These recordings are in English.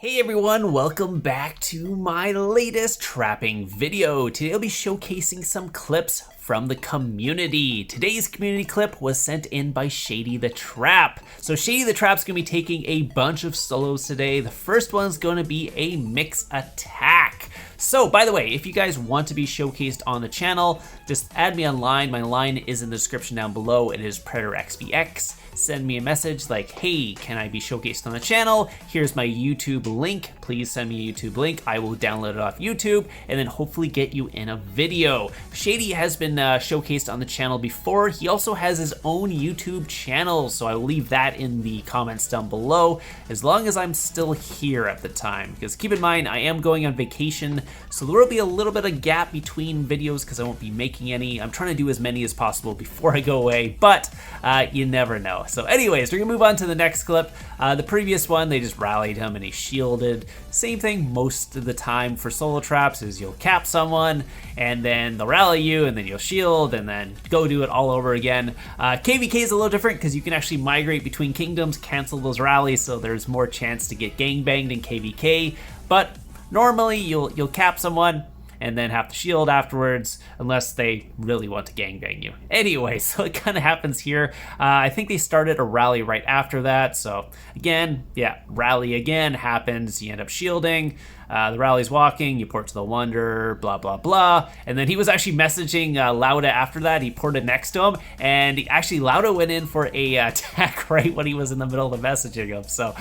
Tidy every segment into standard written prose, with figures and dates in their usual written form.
Hey everyone, welcome back to my latest trapping video. Today I'll be showcasing some clips from the community. Today's community clip was sent in by Shady the Trap. So Shady the Trap's gonna be taking a bunch of solos today. The first one's gonna be a mix attack. So by the way, if you guys want to be showcased on the channel, just add me online. My line is in the description down below. It is Predatorxvx. Send me a message like, hey, can I be showcased on the channel? Here's my YouTube link. Please send me a YouTube link. I will download it off YouTube and then hopefully get you in a video. Shady has been showcased on the channel before. He also has his own YouTube channel, so I will leave that in the comments down below as long as I'm still here at the time. Because keep in mind, I am going on vacation, so there will be a little bit of gap between videos because I won't be making any. I'm trying to do as many as possible before I go away, but you never know. So anyways, we're gonna move on to the next clip. The previous one, they just rallied him and he shielded. Same thing most of the time for solo traps is you'll cap someone and then they'll rally you and then you'll shield and then go do it all over again. KVK is a little different because you can actually migrate between kingdoms, cancel those rallies, so there's more chance to get gangbanged in KVK. But normally you'll cap someone and then have to shield afterwards unless they really want to gangbang you. Anyway, so it kind of happens here. I think they started a rally right after that, so again, yeah, rally again happens, you end up shielding, the rally's walking, you port to the Wonder, blah, blah, blah, and then he was actually messaging Lauda after that. He ported next to him, and Lauda went in for a attack right when he was in the middle of messaging him, so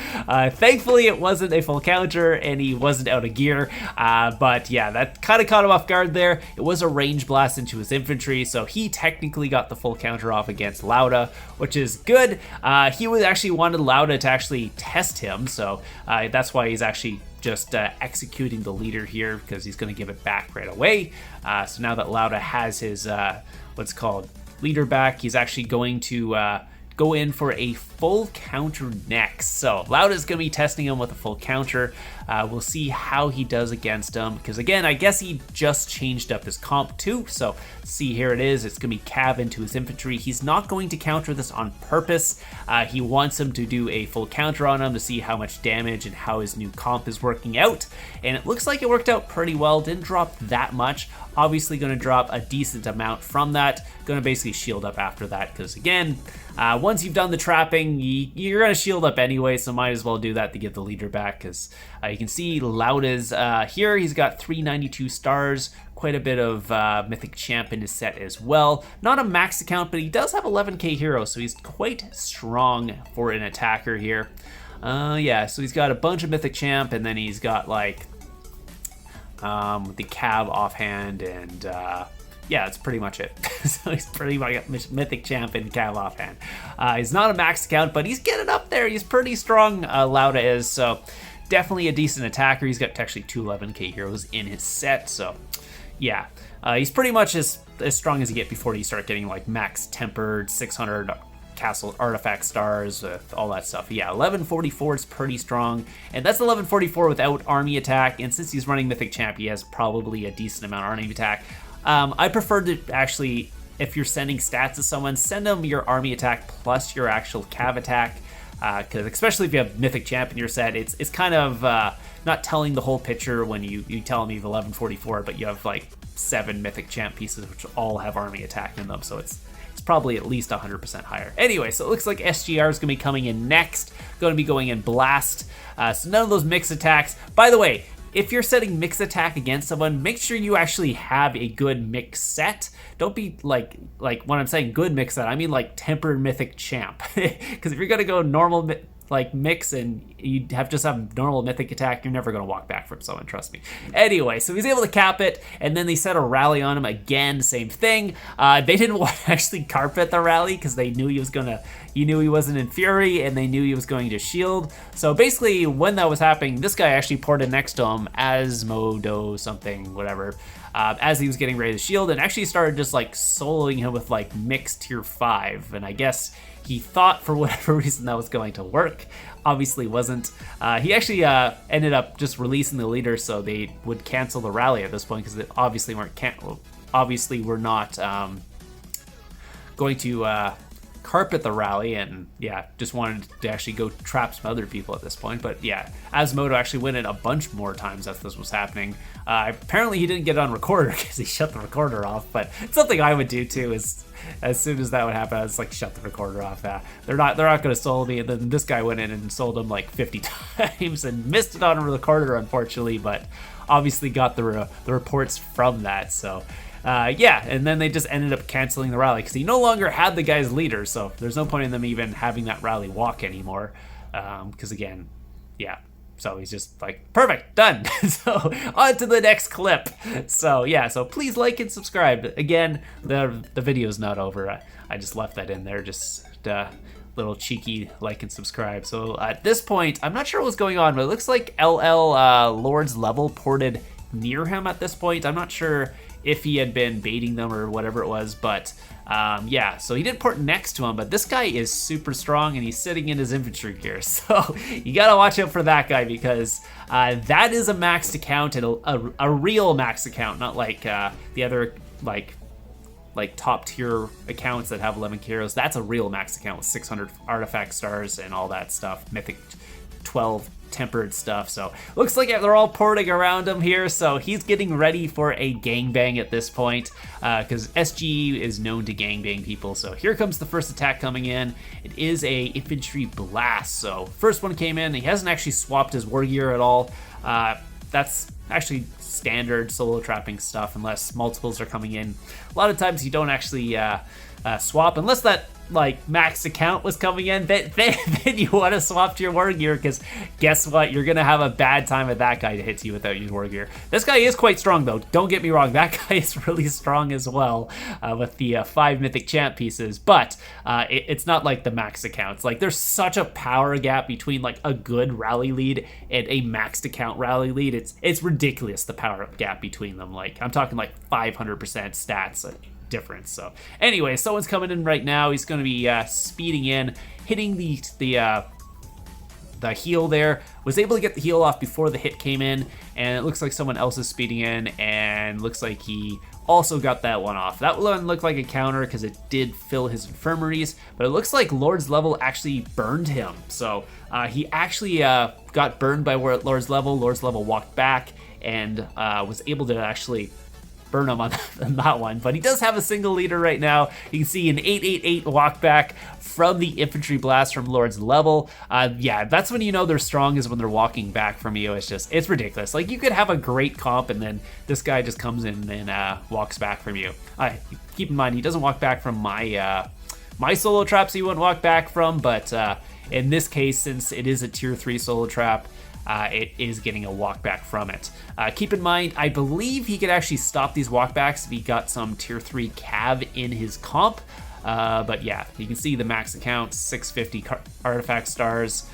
thankfully it wasn't a full counter, and he wasn't out of gear, but yeah, that kind of caught him off guard there. It was a range blast into his infantry, so he technically got the full counter off against Lauda, which is good. He would actually wanted Lauda to actually test him, so that's why he's actually just executing the leader here because he's going to give it back right away. So now that Lauda has his what's called leader back, he's actually going to go in for a full counter next. So Lauda's going to be testing him with a full counter. We'll see how he does against him because again, I guess he just changed up his comp too. So see, here it is. It's going to be cav into his infantry. He's not going to counter this on purpose. He wants him to do a full counter on him to see how much damage and how his new comp is working out. And it looks like it worked out pretty well. Didn't drop that much. Obviously going to drop a decent amount from that. Going to basically shield up after that because again, once you've done the trapping, you're going to shield up anyway, so might as well do that to get the leader back because you can see Lauda's here. He's got 392 stars, quite a bit of Mythic Champ in his set as well. Not a max account, but he does have 11k heroes, so he's quite strong for an attacker here. Yeah, so he's got a bunch of Mythic Champ, and then he's got like the Cav offhand and yeah, that's pretty much it. So he's pretty much Mythic Champ and Cav offhand. He's not a max account, but he's getting up there. He's pretty strong, Lauda is, so definitely a decent attacker. He's got actually 2 11k heroes in his set, so yeah. He's pretty much as strong as you get before you start getting like max tempered, 600 castle artifact stars with all that stuff. Yeah, 1144 is pretty strong, and that's 1144 without army attack, and since he's running Mythic Champ, he has probably a decent amount of army attack. I prefer to actually, if you're sending stats to someone, send them your army attack plus your actual cav attack, because especially if you have Mythic Champ in your set, it's kind of not telling the whole picture when you tell them you have 1144, but you have like 7 Mythic Champ pieces which all have army attack in them, so it's probably at least 100% higher. Anyway, so it looks like SGR is going to be coming in next, going to be going in Blast, so none of those mix attacks. By the way, if you're setting mix attack against someone, make sure you actually have a good mix set. Don't be like when I'm saying good mix set, I mean like tempered Mythic Champ. Because if you're gonna go normal like mix and you just have normal Mythic attack, you're never gonna walk back from someone, trust me. Anyway, so he's able to cap it, and then they set a rally on him again, same thing. They didn't want to actually carpet the rally because they knew he knew he wasn't in Fury, and they knew he was going to shield. So basically, when that was happening, this guy actually ported next to him, Asmodo something, whatever, as he was getting ready to shield, and actually started just like soloing him with like mixed tier 5, and I guess he thought for whatever reason that was going to work. Obviously wasn't. He actually ended up just releasing the leader so they would cancel the rally at this point because they obviously we're not going to carpet the rally, and yeah, just wanted to actually go trap some other people at this point. But yeah, Asmodo actually went in a bunch more times as this was happening. Apparently he didn't get it on recorder because he shut the recorder off, but it's something I would do too, is as soon as that would happen, I was like, shut the recorder off. They're not going to solo me. And then this guy went in and sold him like 50 times and missed it on a recorder, unfortunately, but obviously got the reports from that. So yeah, and then they just ended up canceling the rally because he no longer had the guy's leader, so there's no point in them even having that rally walk anymore, because again, yeah, so he's just like, perfect, done. So on to the next clip. So yeah, so please like and subscribe. Again, the video's not over. I just left that in there, just little cheeky like and subscribe. So at this point, I'm not sure what's going on, but it looks like LL Lord's level ported near him at this point. I'm not sure if he had been baiting them or whatever it was, but yeah, so he didn't port next to him, but this guy is super strong and he's sitting in his infantry gear, so you gotta watch out for that guy, because that is a maxed account, and a real maxed account, not like the other like top tier accounts that have 11 heroes. That's a real max account with 600 artifact stars and all that stuff, mythic 12 tempered stuff. So looks like they're all porting around him here, so he's getting ready for a gangbang at this point, because SGE is known to gangbang people. So here comes the first attack coming in. It is a infantry blast. So first one came in, he hasn't actually swapped his war gear at all. That's actually standard solo trapping stuff unless multiples are coming in. A lot of times you don't actually swap unless that like max account was coming in, then you want to swap to your war gear, because guess what, you're gonna have a bad time with that guy to hit you without your war gear. This guy is quite strong though, don't get me wrong, that guy is really strong as well, with the 5 mythic champ pieces, but it's not like the max accounts. Like there's such a power gap between like a good rally lead and a maxed account rally lead. It's ridiculous, the power gap between them. Like I'm talking like 500% stats difference. So anyway, someone's coming in right now. He's going to be speeding in, hitting the heal there. Was able to get the heal off before the hit came in, and it looks like someone else is speeding in, and looks like he also got that one off. That one looked like a counter because it did fill his infirmaries, but it looks like Lord's level actually burned him. So he actually got burned by Lord's level. Lord's level walked back and was able to actually burn him on that one, but he does have a single leader right now. You can see an 888 walk back from the infantry blast from Lord's level. Yeah, that's when you know they're strong, is when they're walking back from you. It's ridiculous. Like you could have a great comp and then this guy just comes in and walks back from you. Keep in mind, he doesn't walk back from my solo traps he wouldn't walk back from, but in this case, since it is a tier 3 solo trap, it is getting a walkback from it. Keep in mind, I believe he could actually stop these walkbacks if he got some tier 3 cav in his comp. But yeah, you can see the max account, 650 artifact stars,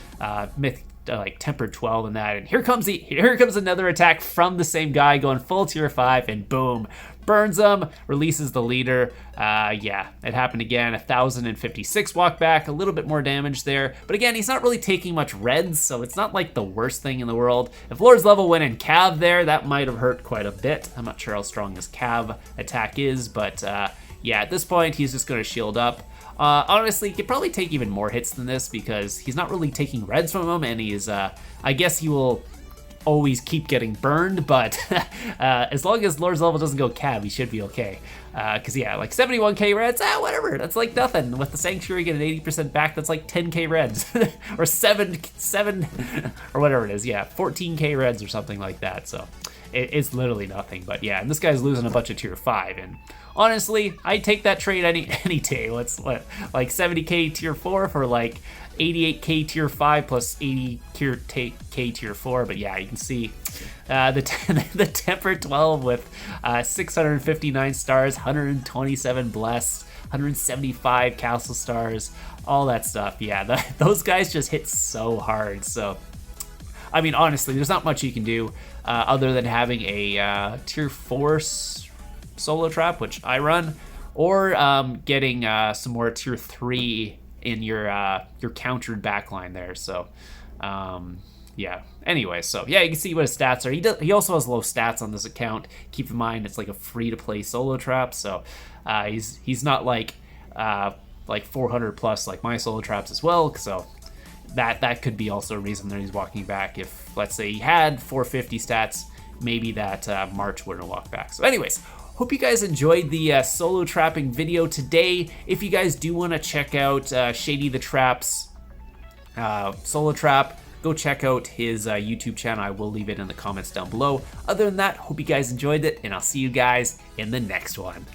myth like tempered 12 and that. And here comes another attack from the same guy going full tier 5, and boom, burns him, releases the leader. Yeah, it happened again. 1,056 walk back, a little bit more damage there. But again, he's not really taking much reds, so it's not like the worst thing in the world. If Lord's level went in cav there, that might have hurt quite a bit. I'm not sure how strong his cav attack is, but yeah, at this point, he's just going to shield up. Honestly, he could probably take even more hits than this because he's not really taking reds from him, and he's, I guess he will always keep getting burned, but as long as Lord's level doesn't go cav, he should be okay. Because yeah, like 71k reds, whatever, that's like nothing. With the Sanctuary, you get an 80% back, that's like 10k reds. Or 7, or whatever it is, yeah, 14k reds or something like that, so it's literally nothing. But yeah, and this guy's losing a bunch of tier 5, and honestly, I'd take that trade any day. What's like 70k tier 4 for like 88k tier 5 plus 80k tier 4. But yeah, you can see the temper 12 with 659 stars, 127 blessed, 175 castle stars, all that stuff. Yeah, those guys just hit so hard. So I mean, honestly, there's not much you can do other than having a tier 4 solo trap, which I run, or getting some more tier 3 in your countered backline there. So yeah, anyway, so yeah, you can see what his stats are. He also has low stats on this account. Keep in mind, it's like a free to play solo trap, so he's not like like 400 plus like my solo traps as well. So that could be also a reason that he's walking back. If let's say he had 450 stats, maybe that March wouldn't walk back. So anyways, hope you guys enjoyed the solo trapping video today. If you guys do want to check out Shady the Trap's solo trap, go check out his YouTube channel. I will leave it in the comments down below. Other than that, hope you guys enjoyed it, and I'll see you guys in the next one.